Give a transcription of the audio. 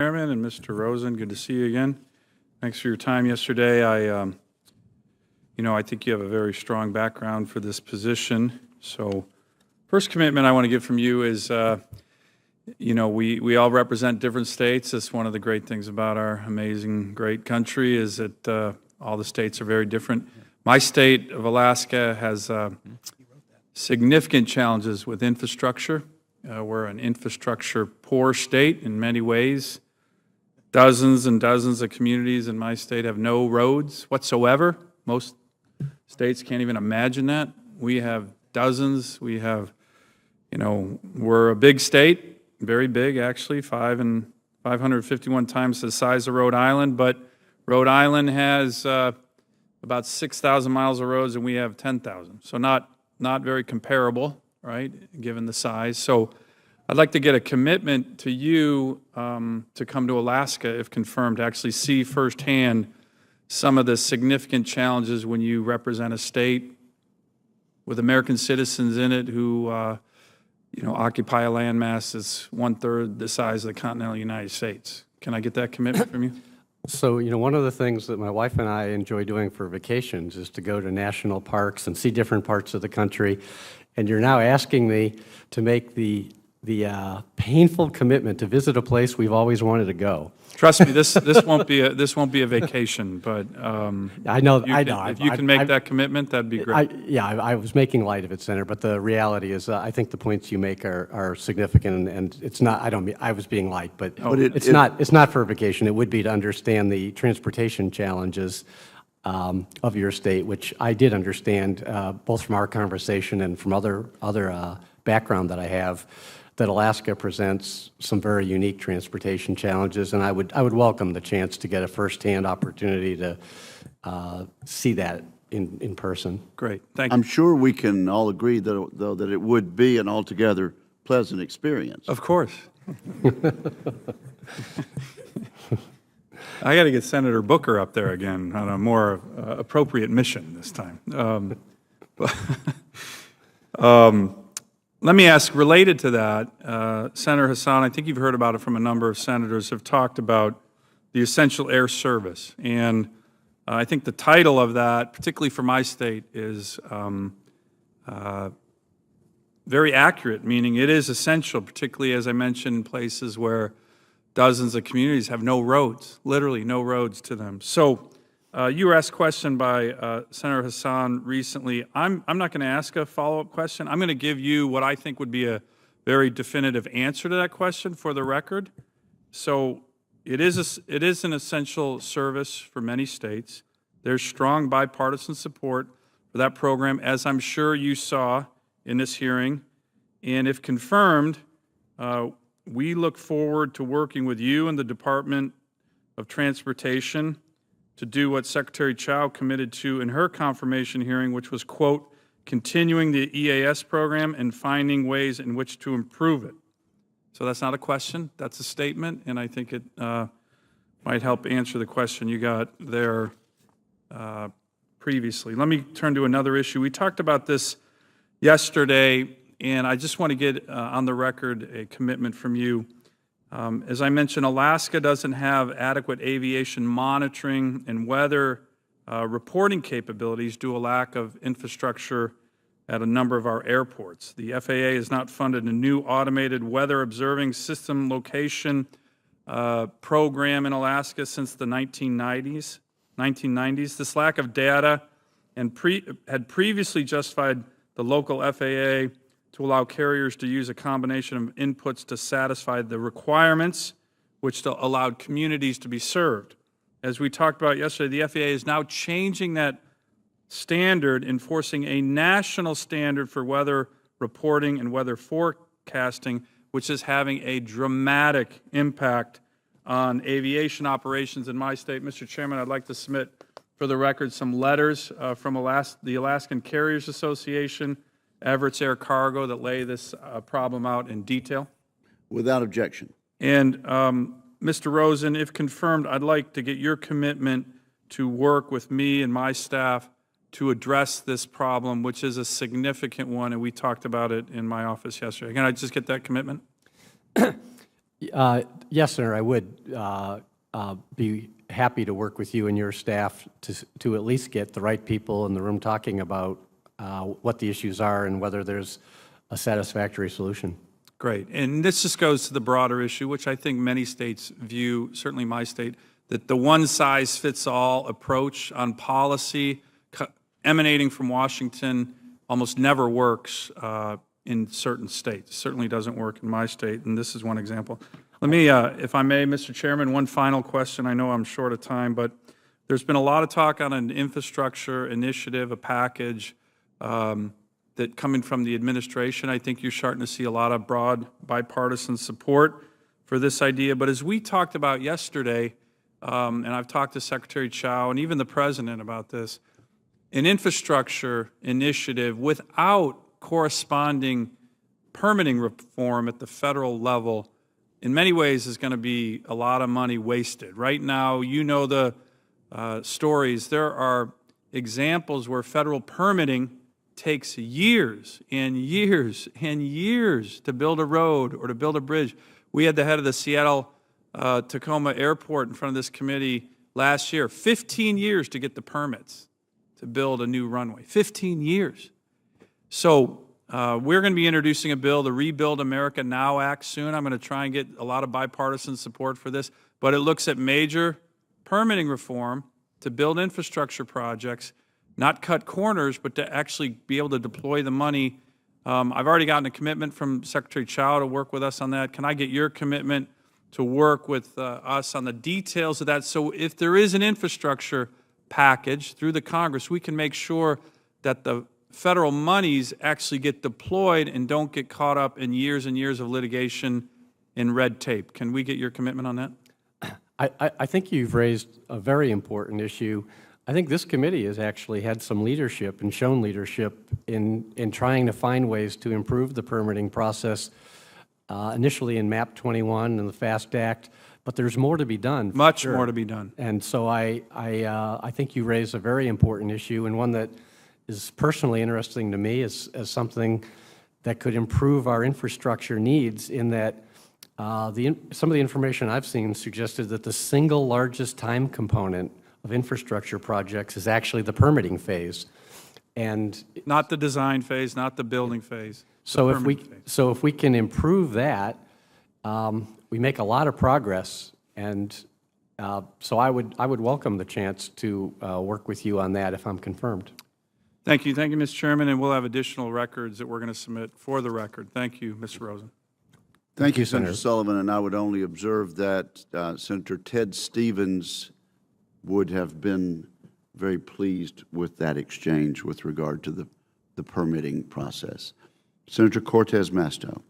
Chairman and Mr. Rosen, good to see you again. Thanks for your time yesterday. I think you have a very strong background for this position. So, first commitment I want to give from you is, we all represent different states. That's one of the great things about our amazing, great country is that all the states are very different. My state of Alaska has significant challenges with infrastructure. We're an infrastructure-poor state in many ways. Dozens and dozens of communities in my state have no roads whatsoever. Most states can't even imagine that. We have dozens. We have, we're a big state, very big actually, 551 times the size of Rhode Island, but Rhode Island has about 6,000 miles of roads and we have 10,000. So not very comparable, right, given the size. So I'd like to get a commitment to you to come to Alaska, if confirmed, to actually see firsthand some of the significant challenges when you represent a state with American citizens in it who, occupy a landmass that's 1/3 the size of the continental United States. Can I get that commitment from you? So, one of the things that my wife and I enjoy doing for vacations is to go to national parks and see different parts of the country. And you're now asking me to make the painful commitment to visit a place we've always wanted to go. Trust me, this won't be a vacation, but I know. If you can make that commitment, that'd be great. I was making light of it, Senator, but the reality is, I think the points you make are significant, and it's not. I was being light, but it's not. It's not for a vacation. It would be to understand the transportation challenges of your state, which I did understand both from our conversation and from other background that I have. That Alaska presents some very unique transportation challenges, and I would welcome the chance to get a firsthand opportunity to see that in person. Great, thank you. I'm sure we can all agree, though, that it would be an altogether pleasant experience. Of course. I got to get Senator Booker up there again on a more appropriate mission this time. Let me ask, related to that, Senator Hassan, I think you've heard about it from a number of senators, have talked about the essential air service. And I think the title of that, particularly for my state, is very accurate, meaning it is essential, particularly, as I mentioned, in places where dozens of communities have no roads, literally no roads to them. So you were asked a question by Senator Hassan recently. I'm not going to ask a follow-up question. I'm going to give you what I think would be a very definitive answer to that question for the record. So it is an essential service for many states. There's strong bipartisan support for that program, as I'm sure you saw in this hearing. And if confirmed, we look forward to working with you and the Department of Transportation to do what Secretary Chow committed to in her confirmation hearing, which was, quote, continuing the EAS program and finding ways in which to improve it. So that's not a question, that's a statement, and I think it might help answer the question you got there previously. Let me turn to another issue. We talked about this yesterday, and I just want to get on the record a commitment from you. As I mentioned, Alaska doesn't have adequate aviation monitoring and weather reporting capabilities due to a lack of infrastructure at a number of our airports. The FAA has not funded a new automated weather observing system location program in Alaska since the 1990s. This lack of data had previously justified the local FAA to allow carriers to use a combination of inputs to satisfy the requirements, which allowed communities to be served. As we talked about yesterday, the FAA is now changing that standard, enforcing a national standard for weather reporting and weather forecasting, which is having a dramatic impact on aviation operations in my state. Mr. Chairman, I'd like to submit for the record some letters from the Alaskan Carriers Association, Everett's Air Cargo, that lay this problem out in detail. Without objection. And Mr. Rosen, if confirmed, I'd like to get your commitment to work with me and my staff to address this problem, which is a significant one, and we talked about it in my office yesterday. Can I just get that commitment? Yes, Senator, I would be happy to work with you and your staff to at least get the right people in the room talking about what the issues are and whether there's a satisfactory solution. Great. And this just goes to the broader issue, which I think many states view, certainly my state, that the one-size-fits-all approach on policy emanating from Washington almost never works in certain states. Certainly doesn't work in my state, and this is one example. Let me, if I may, Mr. Chairman, one final question. I know I'm short of time, but there's been a lot of talk on an infrastructure initiative, a package that coming from the administration. I think you're starting to see a lot of broad bipartisan support for this idea. But as we talked about yesterday, and I've talked to Secretary Chao and even the President about this, an infrastructure initiative without corresponding permitting reform at the federal level in many ways is going to be a lot of money wasted. Right now, you know the stories. There are examples where federal permitting takes years and years and years to build a road or to build a bridge. We had the head of the Seattle Tacoma Airport in front of this committee last year, 15 years to get the permits to build a new runway, 15 years. So we're going to be introducing a bill, the Rebuild America Now Act, soon. I'm going to try and get a lot of bipartisan support for this, but it looks at major permitting reform to build infrastructure projects, not cut corners, but to actually be able to deploy the money. I've already gotten a commitment from Secretary Chao to work with us on that. Can I get your commitment to work with us on the details of that? So if there is an infrastructure package through the Congress, we can make sure that the federal monies actually get deployed and don't get caught up in years and years of litigation and red tape. Can we get your commitment on that? I think you've raised a very important issue. I think this committee has actually had some leadership and shown leadership in trying to find ways to improve the permitting process, initially in MAP 21 and the FAST Act, but there's more to be done. Much more to be done. And so I think you raise a very important issue, and one that is personally interesting to me as something that could improve our infrastructure needs, in that some of the information I've seen suggested that the single largest time component of infrastructure projects is actually the permitting phase. And not the design phase, not the building phase. So if we can improve that, we make a lot of progress. And so I would welcome the chance to work with you on that if I'm confirmed. Thank you, Mr. Chairman, and we'll have additional records that we're going to submit for the record. Thank you, Mr. Rosen. Thank you, Senator Sullivan, and I would only observe that Senator Ted Stevens would have been very pleased with that exchange with regard to the permitting process. Senator Cortez Masto.